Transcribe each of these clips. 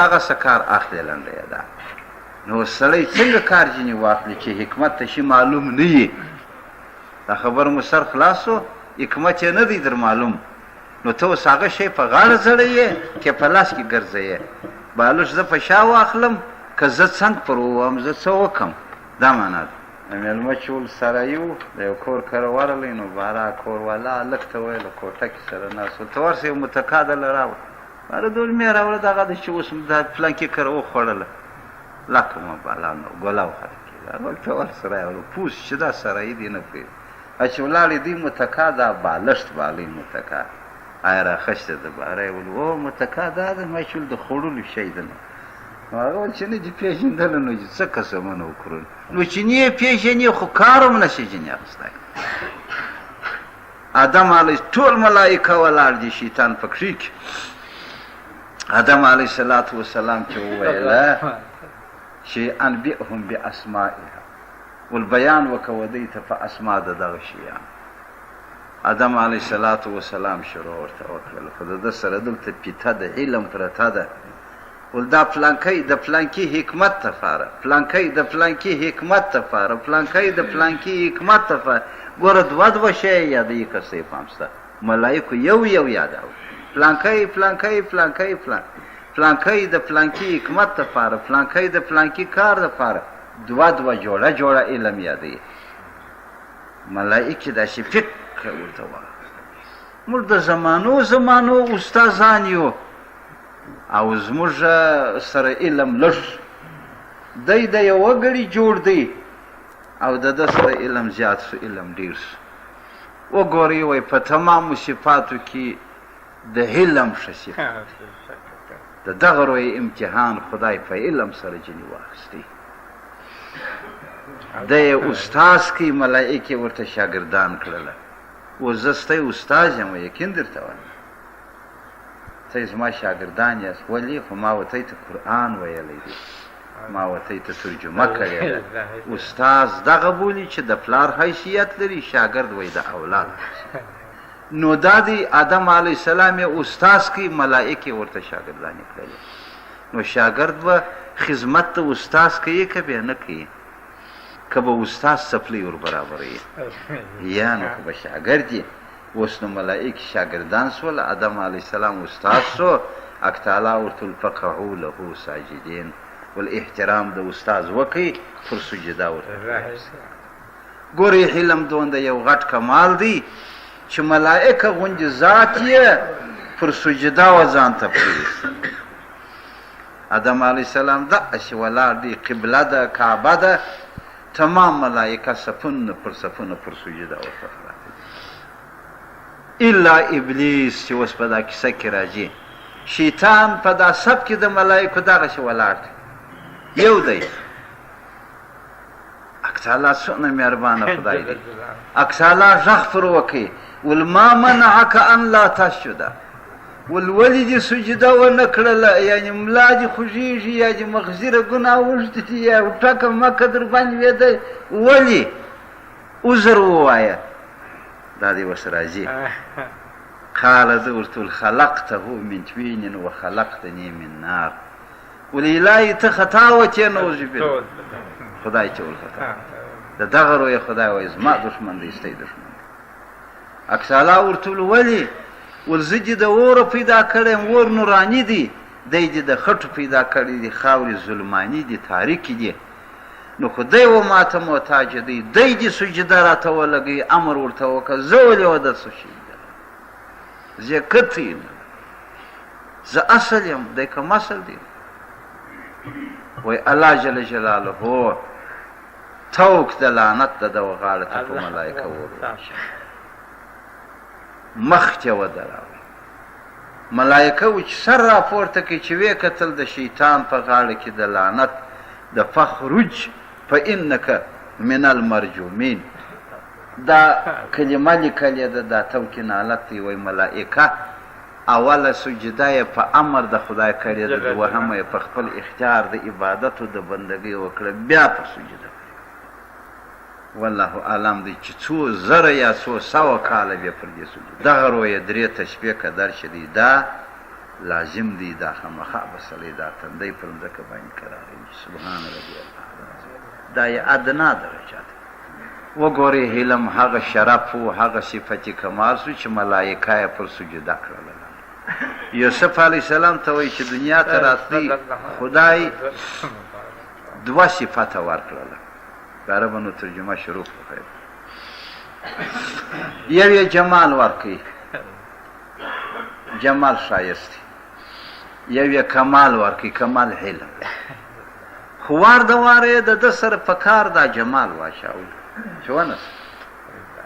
هغسې کار اخلي لنډیه ده. نو سړی څنګه کار ځینې واخلي چې حکمت ته شي معلوم نه وي؟ دا خبر مو سر خلاص و، حکمت یې نه دی در معلوم، نو ته اوس هغه شی په غاړه ځړوې که په لاس کې ګرځوې؟ بالوش زه په شا واخلم که زه څنګ پر ووم، زه څه وکړم؟ دا معنا ده. مېلمه چې ول سره یو د یو کور کره ورغلی، نو باره کور والا هلک ته ویله کوټه کې سره ناست ول، ته ورسه یو متکا دله راوړه. باره دولمې راوړه دغه ده چې اوس دا فلانکې کره وخوړله، لکه مه بالا نو ګوله وخته کېده، ته ورسره راوړه پوس چې دا سرایي دې نه پرېږدي. چې ولاړې دوی متکا دا بالښت بالۍ متکا، آیا راخشته ده باره یې ول او متکا دا ده؟ ما چې ول د خوړلو شی ده. نو هغه ویل چې نه دې پېژندله نو چې څه قسمونه وکړو، نو چې نه یې پېژنې خو کار هم نشي ځینې اخیستی. آدم علیه ټول ملایکه ولاړ دي شیطان په کښې کې. آدم علیه صلات وسلام چې وویله چې انبئهم باسمائها، ول بیان وکوه دوی ته په اسما د دغه شیانو. آدم علیه صلات وسلام شروع ورته وکړله، خو د ده سره دلته پیته د علم پرته ده. ول دا فلانکی د فلانکي حکمت تفاره، فلانکی د فلانکي حکمت تفاره، فلانکی د فلانکي حکمت تفاره. ګوره دوه شی یادوي که څه یې پام شته، ملایکو یو یادوي، فلانکی فلانکی فلانکی فلانکی د فلانکي حکمت تفاره، فلانکی د فلانکي کار دپاره، دوه جوړه علم یادوي. ملایکې داسې فکر ورته وایي. موږ د زمانو استادان یو او زموږ سره علم لږ، دی د یو وګړي جوړ دی او د ده سره علم زیات سو، علم ډېر سو. وګورئ وایي په تمامو صفاتو کې د علم ښه صفت د دغه روی امتحان خدای په علم سره جنې واخیستی. د یې استاز کې ملایکې ورته شاګردان کړله. اوس زه ستی استاز یم، یقین درته وایم ته زما شاګردان یاست. ولې؟ خو ما ورته ته قرآن ویلی دی، ما ورته ته ترجمه کړې ده. استاز دغه بولي چې د پلار حیثیت لري، شاګرد وایي د اولاد. نو دا دی آدم علیه السلام یې استاز کې، ملایکې ورته شاګردانې کړلې. نو شاګرد به خدمت د استاز کوي که بیا نه کوي؟ که به استاز څپلۍ ور برابروي یا نو که به شاګرد یې. اوس نو ملایکې شاګردان سول، آدم علیه السلام استاز سو. حق تعالی ورته ویل فقعوا له ساجدین، ول احترام د استاز وکئ، پر سجده ورته. ګورئ علم دونده یو غټ کمال دی چې ملائکه غوندې ذات یې پر سجده و ځان ته پرېږدي. آدم علیه السلام داسې ولاړ دی، قبله ده، کعبه ده، تمام ملائکه صفونه پر صفونه پر سجده ورته پراته دي، الا ابلیس چې اوس په دا کیسه کې راځي. شیطان په دا صف کې د ملائکو دغسې ولاړ دی، یو دی. حق تعالی څومره مهربانه خدای دی. حق تعالی غږ پر وکړي، ول ما منعک ان لا تسجد، ول ولې دې سجده ونه کړله؟ یعنې ملا دې خوږېږي یا دې مغزیره ګناه اوږده دي یا ټکه مکه در باندې ویده، ولې؟ عذر ووایه. دا دې ورسره راځي. قال زه ورته ویل خلقته من طین و خلقتنی من نار. ول الهی ته خطا وکړې، نعوذ بالله. خدای چې ول خطا د دغه رویه خدای وایي زما دښمن دی، ستی دښمن. حق تعالی ورته ویل ولې؟ ول زه دې د اوره پیدا کړی یم، اور نوراني دی، دی دې د خټو پیدا کړی دي، خاورې ظلماني دي، تاریکې دي. نو خو دی و ما ته محتاج دی، دی دې سجده راته ولګوي، امر ورته وکړه. زه ولې ودر سجده؟ زه کتی یم، زه اصل یم، دی کم اصل دی. وایي الله جل جلاله توک د لعنت د ده غاړه ته په ملایکه وروچوي، مخ ته ودراوي. ملایکه و چې سر راپورته کړي چې ویې کتل د شیطان په غاړه کې د لعنت د فخرج فانک من المرجومین. دا کلمه لیکلې ده، دا توکین حالت دی. وایي ملایکه اوله سجده یې په امر د خدای کړې ده، دوهمه یې په خپل اختیار د عبادت او د بندګۍ وکړه، بیا په سجده. والله اعلم دی چې څو زره یا څو سوه کاله بیا پر دې سجده. دغه رویه درې تشبیه که درشي دی، دا لازم دی دا خامخا به سړی دا تندی پر مځکه باندې کراری سبحان ربي الله دا یې ادنا درجه ده وګورئ علم هغه شرف و هغه صفت کمال سو چې ملایکه یې پر سجده کړله یوسف علیه السلام ته وایي چې دنیا ته راتلی خدای دوه صفته ورکړله د عربانو ترجمه شروع کړئ یو یې جمال ورکوي جمال ښایست یو یې کمال ورکوي کمال علم خو وار د واره د ده سره په کار دا جمال واچاوه چې ونه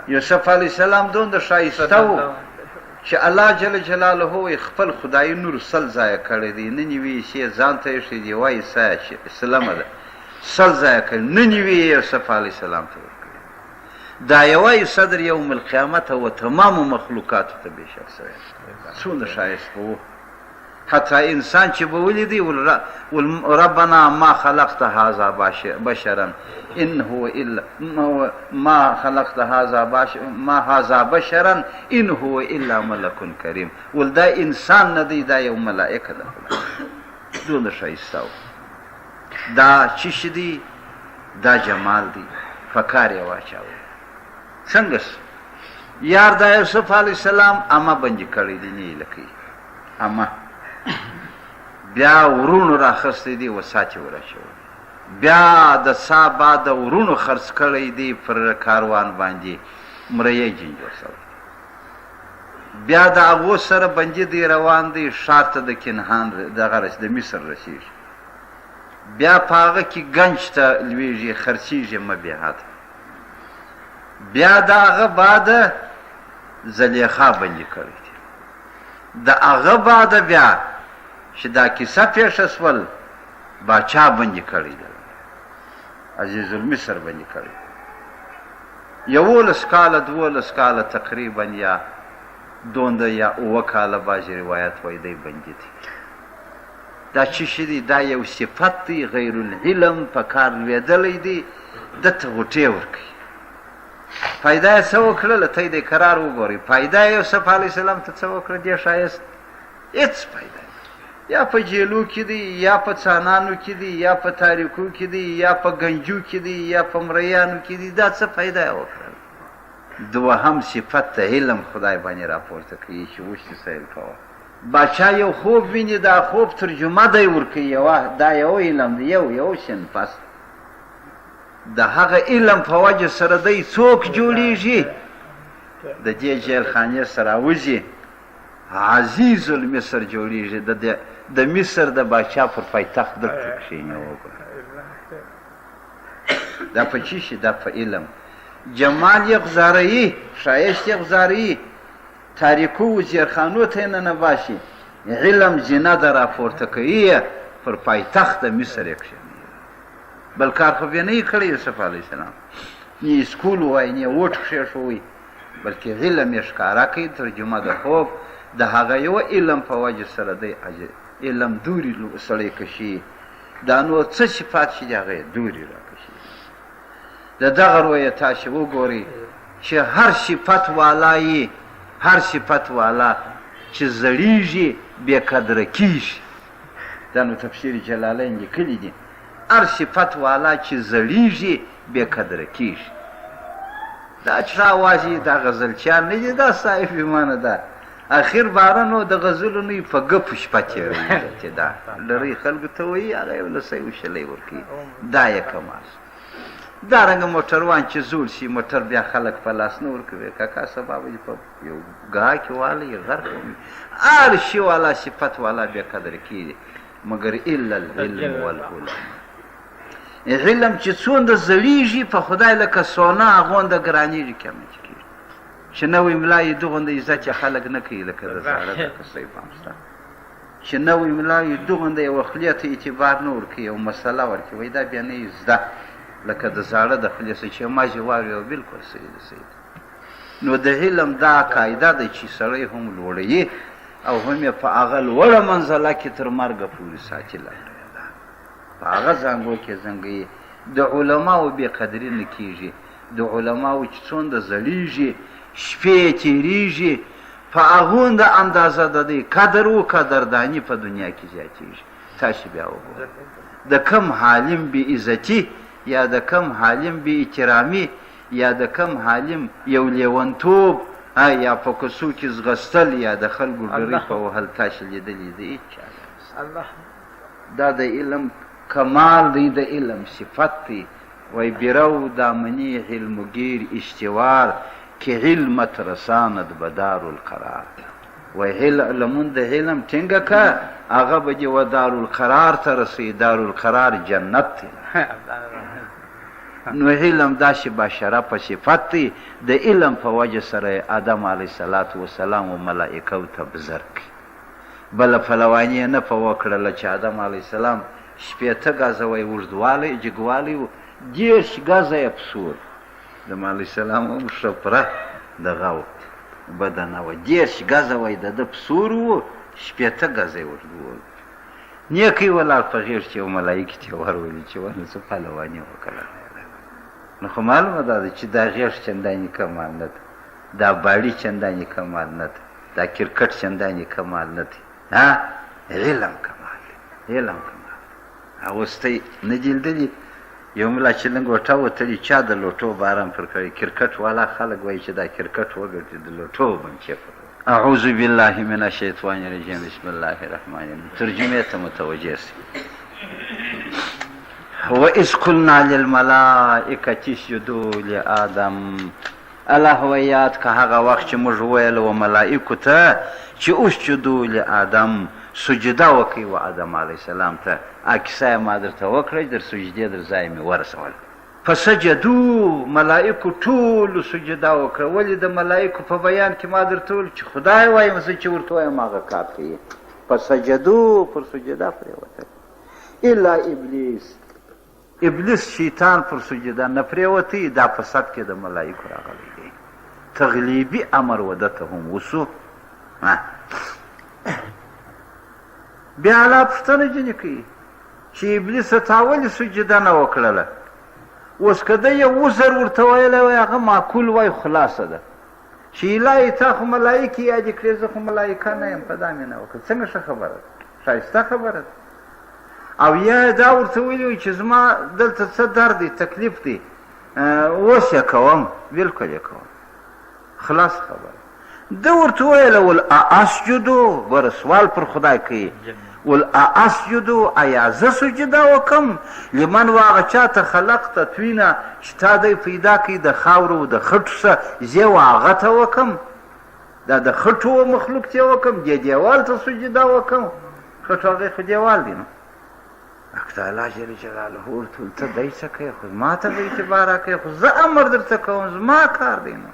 یوسف علیه السلام دومره ښایسته و چې الله جل جلاله خپل خدایي نور سل ځایه کړی دی نن یې ویشي ځان ته ایښی دی وایي سایه اسلامه ده سل ځایه کړی نن یې وی یوسف علیه السلام ته ورکړي دا یوایي صدر یوم القیامت و تمامو مخلوقاتو ته بېشک سوی څومره ښایسته و حتی انسان چې به ولیدي ربنا ما خلقت هذا بشرا ان هو الا ما خلقت هذا بشرا ان هو الا ملک کریم ول دا انسان نه دی دا یو ملائکه ده دونه ښایسته دا چی دی دا جمال دی فکار یې واچاوه څنګه یار دا یوسف علیه السلام اما بندي کړی دی نه لکې اما بیا ورونو راخستی دی وساتې ورچوي بیا د سا بعد ورونو خرڅ کړی دی پر کاروان باندې مریی جنجور سره بیا د هغو سره بندي دی روان دی ښار ته د کنعان دغه د مصر رسېږي بیا په هغه کې ګنج ته لویږي خرڅېږي مبیعات بیا د هغه بعد زلیخا بندي کړی دی د هغه بعد بیا چې دا کیسه پیښه سول باچا بندي کړی دی عزیز المصر بندي کړی 11 کاله 12 کاله تقریبا یا دونده یا اوه کاله بعضې روایت وایي دی بندي دی دا چې شي دی دا یو صفت دی غیر العلم په کار لوېدلی دی دته غوټې ورکوي فایده یې څه وکړله ته یې د قرار وګورئ فایده یې یوسف علیه السلام ته څه وکړه دې ښایست هېڅ فایده یا په جیلو کې دی یا په څانانو کې دی یا په تاریکو کې دی یا په گنجو کې دی یا په مریانو کې دی دا څه فایده یې وکړل دوهم صفت د علم خدای باندې راپورته کوي چې اوس دې سیل کوه باچا یو خوب ویني دا خوب ترجمه دی ورکوي دا یو علم دی یو صنف د هغه علم په وجه سره دی څوک جوړیږي د دې جیلخانې سره وځي عزیز المصر جوړیږي د مصر د باچا پر پایتخت دلته کښېني وګوره دا په چی شي دا په علم جمال یې غذاروي ښایست یې غذاروي تاریکو وزیرخانو ته یې ننباسي علم زینه ده راپورته کوي پر پایتخت د مصر یې کښېني بل کار خو بیا نه یې کړی یوسف علیه السلام نه یې سکول ووایي نه یې وټ کښېښوی بلکې علم یې ښکاره کوي ترجمه د خوب د هغه یو علم په وجه سره دی علم دوري سړی کشي دا نو څه صفات چې د هغه یې دوري راکشي د دغه رویه تاسې وګورئ چې هر صفت والا یې هر صفت والا چې زړیږي بې قدره کېږي دا نو تفسیر جلالین لیکلي دي هر صفت والا چې زړیږي بې قدره کېږي دا چې راوازي دا غزلچیان نه دي دا صاحب ایمانه ده اخر بارانو د غزلونو په ګپو شپه تېروي دا لري خلکو ته وایي هغه یو لسی وشلی ورکوي دا یې کمال دارنګه موټروان چې زوړ شي موټر بیا خلک په لاس نه ورکوي کاکا سبا به په یو ګاه کې والی غرق وي هر شي والا صفت والا بې قدره کېږي مګر الا العلم والعلم علم چې څومره زړېږي په خدای لکه سونه هغونده ګرانېږي قیامت کې چې نوی ملا یې دغونده عزت یې خلک نه کوي لکه د زاړه د قصې پام شته چې نوی ملا یې دغونده یوه خولې ته اعتبار نه ورکوي یو مسله ورکوي وایي دا بیا نه یې زده لکه د زاړه د خولې څه چې ما جواب یو بلکل صحیح ده صحیح ده نو د علم دا قاعده ده چې سړی هم لوړوي او هم یې په هغه لوړه منزله کې تر مرګه پورې ساتي لګوي ده په هغه زنګو کې زنګوي د علماو بې قدري نه کېږي د علماو چې څومره زړېږي شپې یې تېرېږي په هغوند اندازه د دې قدر و قدرداني په دنیا کې زیاتېږي. تاسې بیا وګورئ د کم حالم بې عزتي یا د کم حالم بې احترامي یا د کم حالم یو لیونتوب یا په کوڅو کې ځغستل یا د خلکو ډرۍ په وهل تاسې لیدلي د هېچا دا د علم کمال دی، د علم صفت دی. وی برو دامنی علمگیر اشتوار که علمت رساند بدار القرار. وی لمون د علم ټینګه که هغه به دې و دارالقرار ته رسوي. دارالقرار جنت دی. نو علم داسې باشرفه صفت دی. د علم په وجه سره آدم علیه السلام و ملائکو ته بزر کړي. بله پلواني یې نه په وکړله چې آدم علیه السلام 80 ګزه وی اوږدوالی جګوالی و 10 ګزه یې پسور. آدم علیه السلام هم شپره دغه و بدنه وه 10 ګزه وی د ده پسور و 80 ګزه یې اوږدوالی. نیکۍ ولاړ په غېږ چې یو ملایکې ته یې ورولي چې ونه څه پهلواني وکړه. نو خو معلومه دا ده چې دا غېږ چندانې کمال نه ده، دا باړي چندانې کمال نه ده، دا کرکټ چندانې کمال نه دی. علم کمال دی، علم کمال دی. اوس ته نه دي لیدلي یو ملا چې لنګوټه وتلي چا د لوټو باران پر کړی. کرکټ والا خلک وایي چې دا کرکټ وګټي د لوټو بنچې پر. اعوذ بالله من الشیطان الرجیم بسم الله الرحمن الرحیم. ترجمې ته متوجه سي. وَإِذْ قُلْنَا لِلْمَلَائِكَةِ اسْجُدُوا لِآدَمَ. الله ویاد که هغه وخت چې موږ وویل و ملائکو ته چې اسجدوا لآدم سجده وکړئ و آدم علیه السلام ته. کیسه یې ما درته وکړئ در سجدې در ځای مې ورسول. فسجدو ملائکو ټولو سجده وکړه. ولې د ملائکو په بیان کې ما درته وویل چې خدای وایم زه چې ورته وایم هغه کار کوي. فسجدو پر سجده پرېوتل الا ابلیس. ابلیس شیطان پر سجده نه پرېوتی. دا په صد کې د ملائکو راغلی دی. تغلیبي امر وده ته هم وسو. بیا الله پوښتنه ځینې کوي چې ابلیس تا ولې سجده نه وکړله. اوس که ده یو عذر ورته ویلی وای هغه معقول وای خلاصه ده چې الهي تا خو ملایکې یادې کړې زه خو ملایکه نه یم په دا مې نه وکړه. څنګه ښه خبره ده، ښایسته خبره ده. او یا دا ورته ویلي وي چې زما دلته څه درد دی تکلیف دی اوس یې کوم بلکل یې کوم خلاص خبره. ده ورته ویله ول اسجدو ګوره سوال پر خدای کوي ول اسجدو ایا زه سجده وکم لمن واغه چا ته خلقت طوینه چې تا دی پیدا کوي د خاورو و د خټو څه زه واغه ته وکم. دا د خټو مخلوق ته وکم دې دیوال ته سجده وکم. خټو هغې خو دیوال دی. نو الله جل جلاله ورته ویل ته دی څه کوې خو ما ته د اعتبار راکوې خو زه امر درته کوم زما کار دی. نو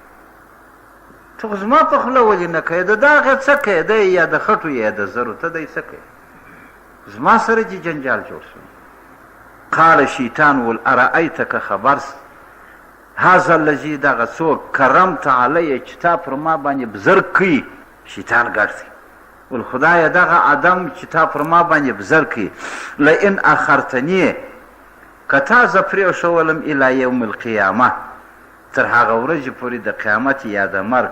ته خو زما په خوله ولې نه کوې د دا هغې څه کوې دی یا د خټو یا د زرو ته دی څه کوې زما سره چې جنجال جوړ شو. قال شیطان ول ارأیتک خبر هذا الذي دغه څوک کرمت علیه چې تا پر ما باندې بزرګ کوي. شیطان ګرځي ول خدایه دغه ادم چې تا پر ما باندې بزر کړي لئن اخرتنی که تا زه پرېښولم الی یوم القیامه تر هغه ورځې پورې د قیامت یا د مرګ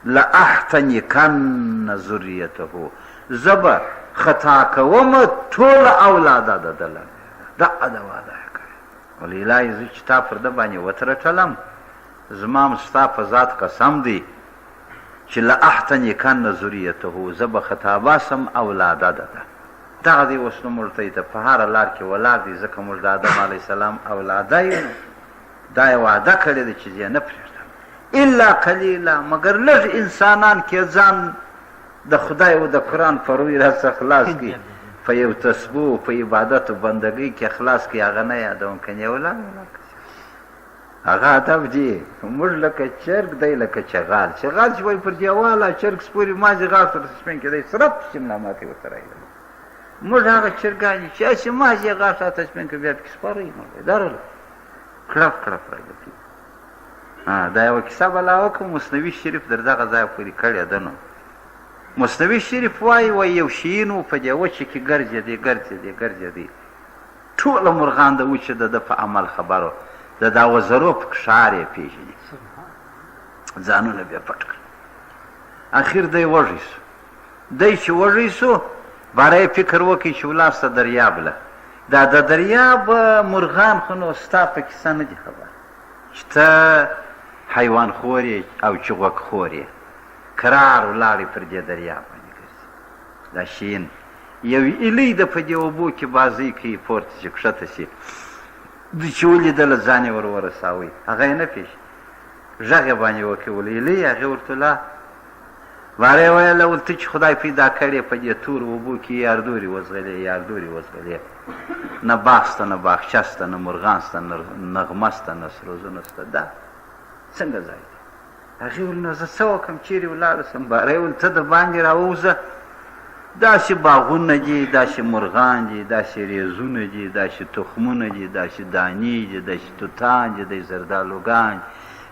لاحتنکن ذریته زه به خطا کوم ټول اولاده د ده دغه د واده یې کړی. ول الهي زه چې تا پر ده باندې وترټلم زما هم ستا په ذات قسم دی چې لاحتنکن ذریته زه به خطا باسم اولاده ده. دغه دی اوس نو موږ ته په هره لار کې ولاړ دي ځکه موږ د آدم علیه السلام اولاده یو. دا یې وعده کړې ده چې زه نه پرېږدم الا قلیلا مګر لږ انسانان کې ځان د خدای او د قرآن په روی راڅه خلاص کړي په یو تسبو په عبادت و بندګۍ کې خلاص کړي هغه نه یادوم که نه ولاړ هغه ادب دی. موږ لکه چرګ دی لکه چغال. چغال چې وایي پر دیواله چرګ سپوري مازې غاښ ورته سپین کې دی سرپ شمله ماتې ورته راغلی. موږ هغه چرګان یو چې هسې مازې غاښ راته سپین کړي بیا پکې سپاره یې درله کړپ کړپ راګرځي. دا یوه کیسه به لا وکړم. مثنوي شریف در دغه ځایه پورې کړې ده. نو مثنوي شریف وایي یو شیین و په دې وچې کې ګرځېدی ټوله مرغان د وچې د ده په عمل خبر و د دا وزرو په کښار یې پېژني ځانونه بیا پټ کړل. اخیر دی وږی سو دی چې وږی سو باره یې فکر وکړي چې ولاړ سه دریاب له دا د دریاب مرغان خو نو ستا په کیسه نه دي خبر چې ته حیوان خور یې او چې غوږ خور یې کرار ولاړې پر دې دریاب باندې ګرځي دا شین یو ایلی د په دې اوبو کې بازۍ کوي پورته چې کښته شي دوی چې ولیدله ځان یې ور ورساوی هغه یې نه پېژني غږ یې باندې وکړي ول ایلی هغې ورته ولا باره یې ویله ول ته چې خدای پیدا کړې په دې تور اوبو کې یاردورې وځغلې یاردورې وځغلې نه باغ شته نه باغچه شته نه مرغان شته نه نغمه شته نه سروزونه شته دا څنګه ځای دی هغې ویل نو زه څه وکړم چیرې ولاړه شم باره یې ویل ته د باندې راووځه داسې باغونه دي داسې مرغان دي داسې ریزونه دي داسې تخمونه دي داسې دانې دي داسې توتان دي داسې زردالوګان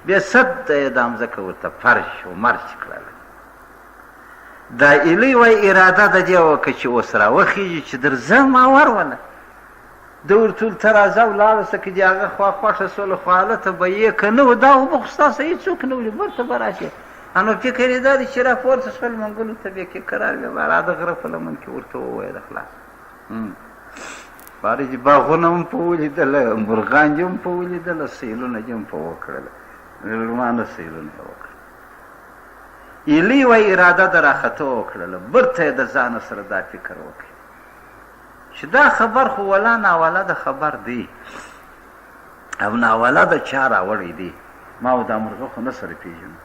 بیا صد ته یې دا مځکه ورته فرش و مرچ کړله دا ایلی وای اراده د دې وکړه چې اوس راوخېږي چې درځه ما وروله ده ورته ویل ته راځه ولاړه شه که دې هغه خوا خوښه سوله خو هلته به یې که نه و دا اوبه خو ستاسو هېڅوک نه وړي برته به راشي نو فکر یې دا دی چې راپورته شول منګلو ته بیا کې قرار بیا بارا د غره په لمن کې ورته وویل خلاص باره چې باغونه هم په ولیدله مرغان دې هم په ولیدله سیلونه دې هم په وکړله رومانه سیلونه یې وکړل ایلی وای اراده د راختو وکړله برته یې د ځانه سره دا فکر وکړي چې دا خبر خو ولا ناولده خبر دی او ناولده چا راوړی دی ما و دا مرغه خو نه سره پېژنم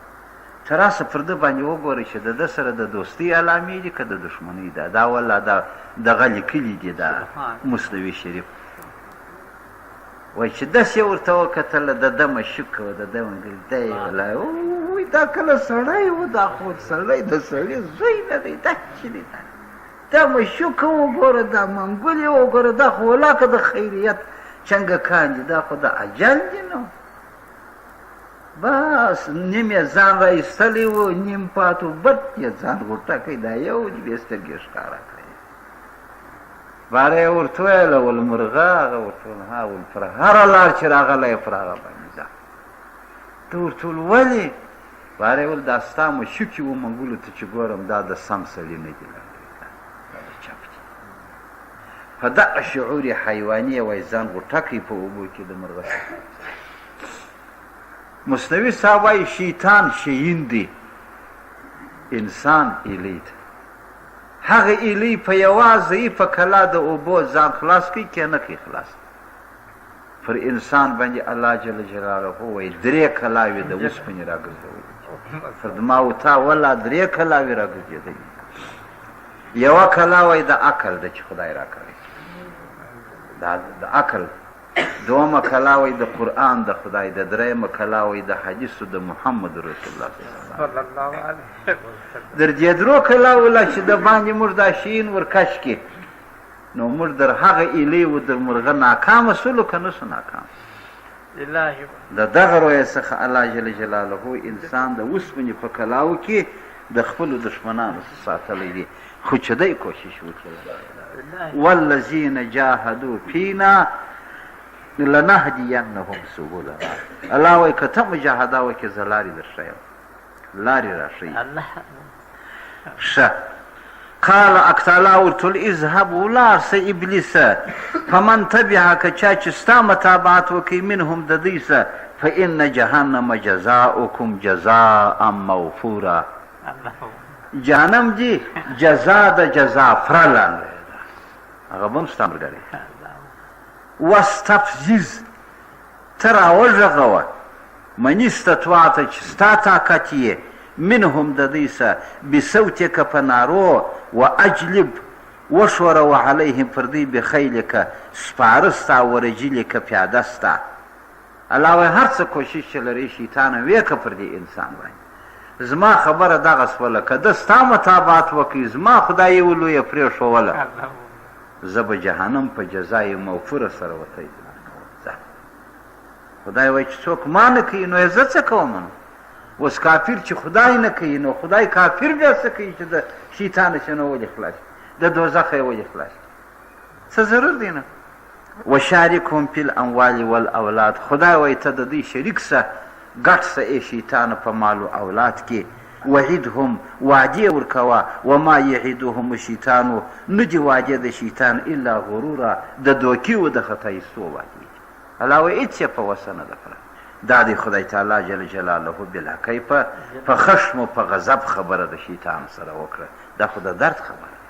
ته راسه پر ده باندې وګورئ چې د ده سره د دوستۍ علامې دي که د دښمنۍ ده دا والله دغه لیکلي دي دا مصنوي شریف وایي چې داسې ورته وکتله د ده مشوکه وه د ده ملګري دی ولا وایي دا کله سړی و دا خو سړی د سړي زوی نه دی دا چې دی دا مشوکه وګوره دا منګولې وګوره دا خو ولاکه د خیریت چنګکان دي دا خو د اجل دي نو بس نیم یې ځان را ایستلی و نیم پات و بد یې ځان غوټه کوي دا یو دي بیا سترګې ښکاره کړی باره یې ورته ویله ول مرغه هغه ورته ویل ها ول پر هره لار چې راغلی پر هغه باندې ځه ته ورته ویل ولې باره یې ویل دا ستا مشوکې و منګولو ته چې ګورم دا د سم سړي نه دي دا د چپ دي په دغه شعور حیواني وایي ځان غوټه کوي په اوبو کې د مرغه مصنوي صاحب وایي شیطان شیین دی انسان ایلی ده هغه ایلی په یوازې په کلا د اوبو ځان خلاص کوي که نه کوي خلاص پر انسان باندې الله جل جلاله وایي درې کلاوې د اوسپنې راګرځولي پر ما و تا والله درې کلاوې راګرځېدلي یوه کلا وایي د عقل ده چې خدای راکړی دا د عقل دومه کلا وایي د قرآن د خدای د درېیمه کلا وایي د حدیثو د محمد رسول الله صلی الله علیه وسلم در دې درو کلاو چې د باندې موږ دا شین ورکش کړي نو موږ در هغه ایلې و در مرغه ناکامه سولو که نه سو ناکام د دغه رویې څخه الله جل جلاله انسان د اوسپنې په کلاو کې د خپلو دښمنانو ساتلی دی خو چې دی کوشش وکړي والذین جاهدوا فینا لنهدینهم سبلنا الله وایي که ته مجاهده وکړې زه لارې درښیم لارې راښیي ښه قال اکتالا ورته ویل اذهب ولاړ سه ابلیسه فمن تبعک چا چې ستا متابعت وکړي منهم د دوی څه فان جهنم جزاؤکم جزاء موفورا جهنم دی جزا د جزا فرلان هغه به هم ستا ملګری واستفزز ته راوږغوه من استطاعت چې ستا طاقت یې منهم د دوی څه بصوتک په نارو و اجلب وشوروه علیهم پر دوی بخیلک سپاره ستا و رجلک پیاده ستا الله وایي هر څه کوشش چې لرې شیطانه ویې که پر دې انسان باندې زما خبره دغه سوله که ده ستا متابعت وکړي زما خدای یې ولویه پرېښوله زه به جهنم په جزای موفوره سره ورته ځه خدای وایي چې څوک ما نه کوي نو یې زه څه کوم نو اوس کافر چې خدای نه کوي نو خدای کافر بیا څه کوي چې د شیطانه چې نو ولې خلاص د دوزخه یې ولې خلاص څه ضرور دی نه وشارکهم فی الاموال والاولاد خدای وایي ته د دوی شریک سه ګډ سه ای شیطانه په مال و اولاد کې وعدهم وعدې ورکوه وما یعدهم الشیطانو نه دي وعدې د شیطان الا غروره د دوکي و د خطا ایستو وعدې دي. الله وایي هېڅ یې په وسه نه ده کړه. دا دی خدای تعالی جل جلاله بالحقی په خشم و په غضب خبره د شیطان سره وکړه. دا خو د درد خبره ده.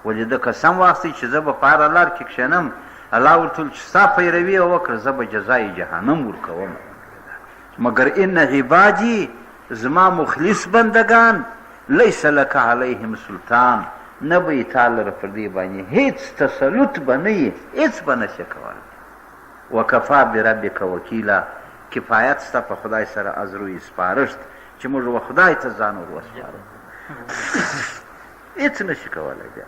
ولې ده قسم واخیستی چې زه به په هره لار کې کښېنم الله ورته ویل چې ستا پیروي یې وکړه زه به جزای جهنم ورکوم. مګر ان عبادي زما مخلص بندگان لیس لک علیهم سلطان نه به یې تا لره پر دې باندې هېڅ تسلط به نه یې هېڅ به نشي کولی. وکفا بربک وکیله کفایت ستا په خدای سره از روی سپارښت چې موږ و خدای ته ځان ور وسپارو هېڅ نشي کولی بیا.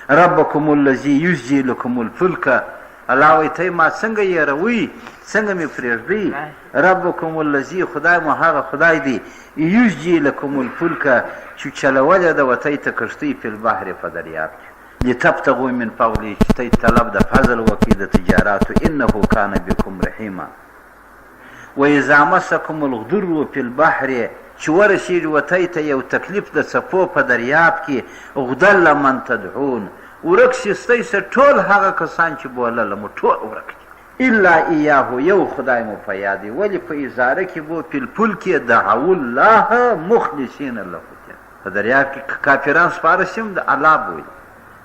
ربکم الذي یسجي لکم الفلک الله وایي ته ما څنګه یېروئ څنګه مې پرېږدئ. ربکم الذي خدای مو هغه خدای دی یسجي لکم الفلک چې چلولې ده وتی ته کښتۍ فی البحر په دریاب کې لتبتغوا من فضله چې تی طلب د فضل وکړي د تجاراتو انه کان بکم رحیما. واذا مسکم الغدر فی البحر چې ورسېږي وتی ته یو تکلیف د څپو په دریاب کې غدل من تدعون ورک شي ستاسې سره ټول هغه کسان چې بولله مو ټول ورک دي الا ایاهو یو خدای مو په یاد دی. ولې په اظهاره کې بو فی الفلک دعوا الله مخلصین له الدین. په دریاب کې کافران سپاره شي د الله بولي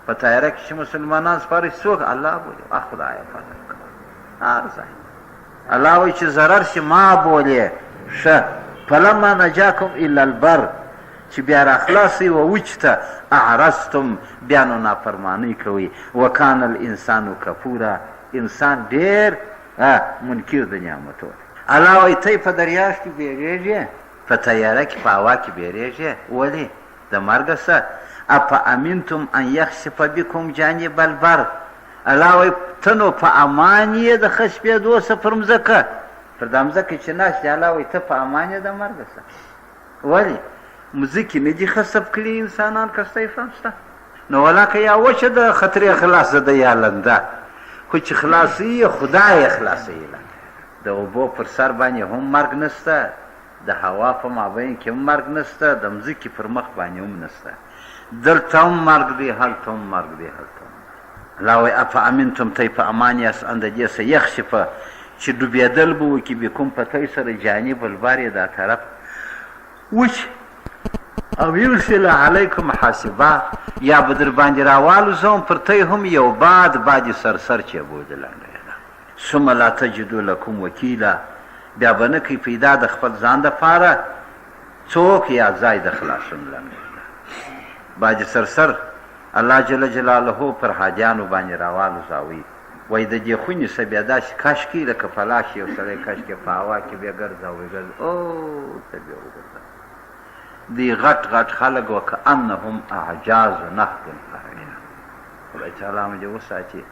په تیاره کې چې مسلمانان سپاره شي څوک الله بولي خدایه فضل کوه هر ځای. الله وایي چې ضرر شي ما بولې ښه فلما نجاکم الا البر چې بیا راخلاصئ و وچ ته اعرضتم بیا نو نافرمانۍ کوئ. وکان الانسان کفورا انسان ډېر منکر د نعمتو. الله وایي تی په دریاب کې بیریږې په تیاره کې په هوا کې بیریږې ولې د مرګه څه. اپا امنتم ان یخسف بکم جانب البر الله وایي ته نو په امان یې د خسپېدو څه پر مځکه پر دا مځکه چې ناست دی الله وایي ته په امان یې د مرګه څه. ولې مځکې نه دي خسف کړي انسانان کستی فهم شته نو ولاکه یا وچه د خطرې خلاصه ده یا لنده خو چې خلاصوي خدای خلاصوي. د اوبو پر سر باندې هم مرګ نشته د هوا په مابین کې هم مرګ نشته د مځکې پر مخ باندې هم نشته. دلته هم مرګ دی هلته هم مرګ دی هلته هم. الله وایي افامنتم تی په امان یاست ان د دې څه یخسفه چې ډوبېدل به وکړي بکم په تی سره جانب البر یې دا طرف وچ او یرسل علیکم حاسبا یا به در باندې راوالوزوم پر تی هم یو باد سرسر چې بوده لنډه ثم لا تجدو لکم وکیلا بیا به نه کوي پیدا د خپل ځان دپاره څوک یا ځای د خلاصون لنډه باد سرسر الله جل جلاله پر حاجیانو باندې راوالوزاوي. وایي د دې خونې څه بیا داسې کاشکي لکه فلاش یو سړی کاشکې په هوا کې بیا ګرځاوي او ته بیا وګرځه دی غټ غټ خلق وکأنهم اعجاز نخل خاویه. خدای تعالی مو دې وساتي.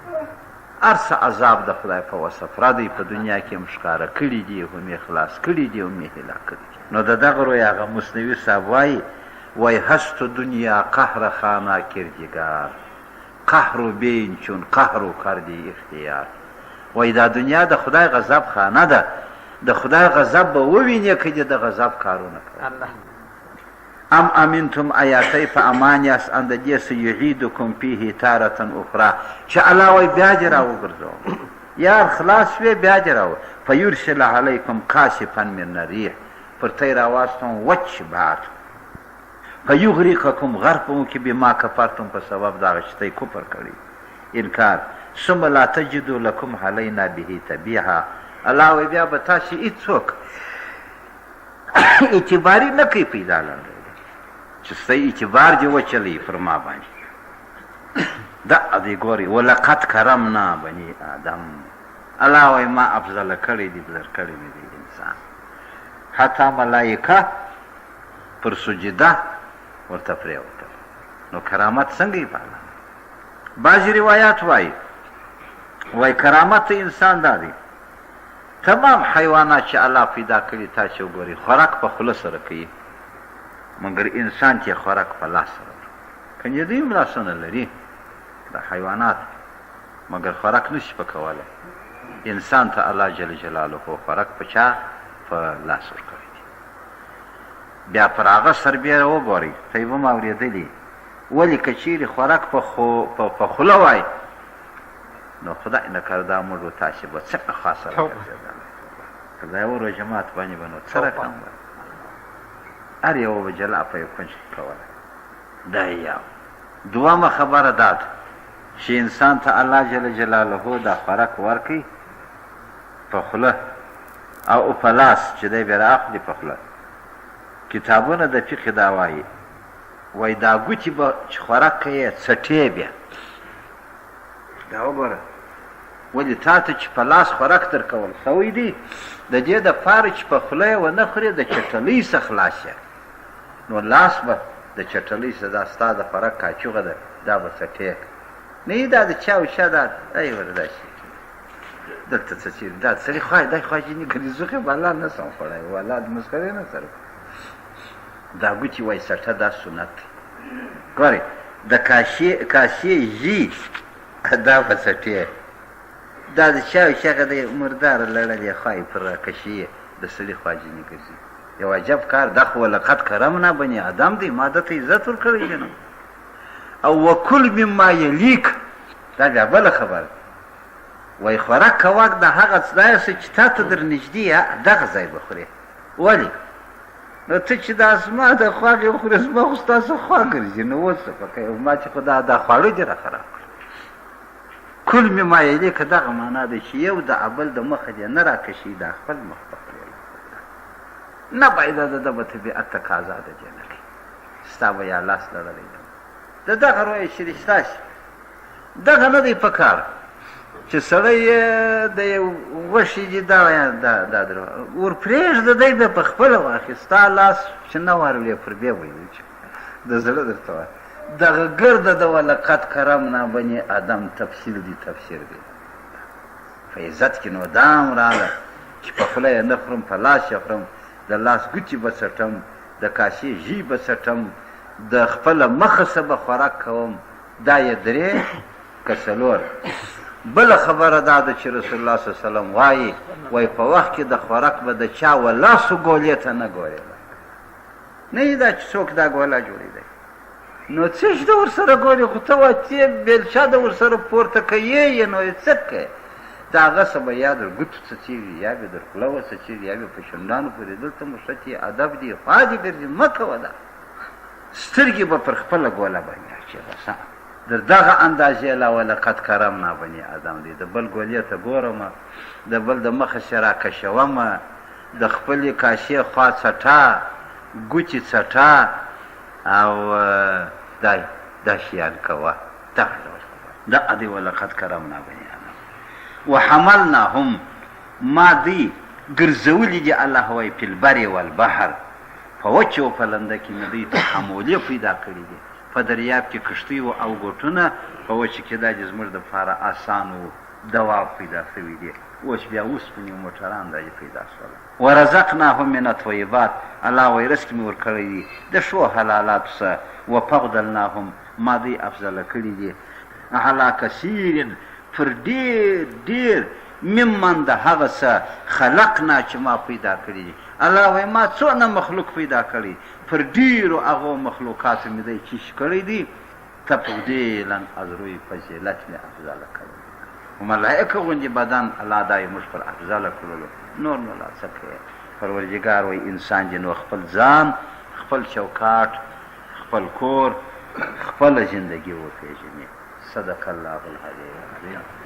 هر څه عذاب د خدای په وصف را دی په دنیا کې هم ښکاره کړي دي هم یې خلاص کړي دي هم یې هلاک کړي دي. نو د دغه روی هغه مثنوي صاحب وایي هست دنیا قهر خانه کردگار قهر و بین چون قهر و کردی اختیار. وایي دا دنیا د خدای غضب خانه ده د خدای غضب به ووینې که دې د غضب کارونه کوي. ام امنتم آیاتی په امان یاست ان د دې څه یعیدکم فیه تارة اخرى چې الله وایي بیا دې راوګرځوم یار خلاص شوې بیا دې راو فیرسل علیکم کاشفا من الریح پر تی راواستم وچ باد فیغرقکم غرق کې بما کفرتم په سبب دغه چې تی کفر کړی انکار. ثم لا تجدوا لکم علینا به تبیعا الله وایي بیا به تاسې هېڅوک اعتباري نه کوي پیدا لنډه چې ستا اعتبار دې وچلی پر ما باندې دا دې ګورې ولقد کرمنا بني آدم الله وایي ما افضله کړی دي بزر کړی مې دی انسان حتی ملایکه پر سجده ورته پرېوتل. نو کرامت څنګه یې پاله. بعضې روایات وایي کرامت انسان دا دی تمام حیوانات چې الله پیدا کړي تاسې وګورئ خوراک په خوله سره کوي مګر انسان چې خوراک په لاس سره کنې دوی هم لاسونه لري د حیوانات مګر خوراک نشي پکولی. انسان ته الله جل جلاله خوراک په چا په لاس ورکوي. بیا پر هغه سربیره وګورئ ته یې هم اورېدلي ولې که چیرې خوراک په خوله وای نو خدای نکړه دا موږ تاسې به څنګه خاصه راګرځېدلی که دا یوه ورځ جماعت باندې به نو څه رقم به هر یوه به جلا په یو کنج کې کوله دا یو دومه خبره دا ده چې انسان ته الله جل جلاله دا خوراک ورکوي په خوله او په لاس چې دی بیا رااخلي په خوله کتابونه د فقه دا وایي وایي دا ګوتې به چې خوراک کوي څټې بیا دا وګوره ولې تا ته چې په لاس خوراک در کول سوی دی د دې دپاره چې په خوله یې ونه خورې د چټلۍ څخه خلاص یې نو لاس به د چټلۍ څه دا ستا د خوراک کاچوغه ده دا به څټې نه دا د چا و چا دا ای ور دا شي دلته څه چیرې دا سړي خوای دا خواجیني ګریزوخې به الله نه سم خوړی والله د مسخرې نه سره دا ګوتې وایي څټه دا سنت دی ګورئ د کاسې ژي دا به څټې دا د چا و چاغه د مرداره لړلې خوای پر راکشي د سړي خواجیني ګرځي یو عجب کار دا خو ولقد کرمنا بني آدم دی ما ده ته عزت ورکړی دی نو او وکل مما یلیک دا بیا بله خبره وایي خوراک کوه د هغه څه چې تا ته در نږدې دغه ځای به خورې ولې نو ته چې دا زما د خوا کې وخورې زما خو ستا څه خوا ګرځي نو اوس څه په کوې ما چې خو دا خواړه دې را خراب کړل کل مما یلیک دغه معنا ده چې یو د ابل د مخه دې نه راکشي دا خپل مخ ته نه باید د به طبیعت تقاضا ده جنګي ستا به یا لاس لړلی د دغه رویه چې رشته شي دغه نه دی په کار چې سړی د یو غوښې دي دا ور پرېږده دی به په خپله واخي ستا لاس چې نه وارولی پر بیا ویل چې د زړه درته وایي دغه ګرده د ولقد کرمنا بني آدم تفسیر دی تفسیر دی په عزت کې نو دام راغله چې په خوله یې نه خورم په لاس یې خورم د لاس ګوتې به څټم د کاسې ژۍ به څټم د خپله مخه څه به خوراک کوم دا یې درې که څلور بله خبره دا ده چې رسول الله صلی الله وسلم وایي په وخت کې د خوراک به د چا و لاسو ګولې ته نه ګورې نه یې دا چې څوک دا ګوله جوړېدی نو څه چې د ورسره ګورې خو ته وایې بیلچه د ورسره پورته کوې یې نو یې څه کوې د هغه څه به یا در ګوتو څڅېږي یا به در خوله وڅڅېږي یا به په شونډانو پورې دلته مو ښه چې ادب دی خوا دې ګرځي مه کوه دا سترګې به پر خپله ګوله باندې اچې بس در دغه اندازې لا ولقد کرمنا بني آدم دی د بل ګولې ته ګورم د بل د مخه چې راکشوم د خپلې کاشې خوا څټه ګوتې څټه او دا شیان کوه دغه ډول خبره دغه دی ولقد کرمنا بني وحملناهم ما دی ګرځولي دي الله وایي فی البر والبحر په وچه او په لنده کې مې دوی ته حمولې پیدا کړي دي په دریاب کې کښتۍ و او ګوټونه په وچه کې دا چې زموږ دپاره اسان و دواب پیدا شوي دي اوس بیا اوسپنې و موټران دا پیدا شول ورزقناهم من الطیبات الله وایي رزق مې ورکړی دي د ښو حلالاتو څخه وفضلناهم ما دوی افضله کړي دي علی کثیر پر ډېر ممن د هغه څه خلقنا چې ما پیدا کړي دي الله وایي ما څونه مخلوق پیدا کړي پر ډېرو هغو مخلوقاتو مې دی چیش کړی دي تفضیلا از روی فضیلت مې افضله کړی و ملایکه غوندې بدن الله دا یې موږ پر افضله کړلو نور نو لا څه کوې پروردګار وایي انسان دې نو خپل ځان خپل چوکاټ خپل کور خپله زندګي وپېژني صدق الله العظیم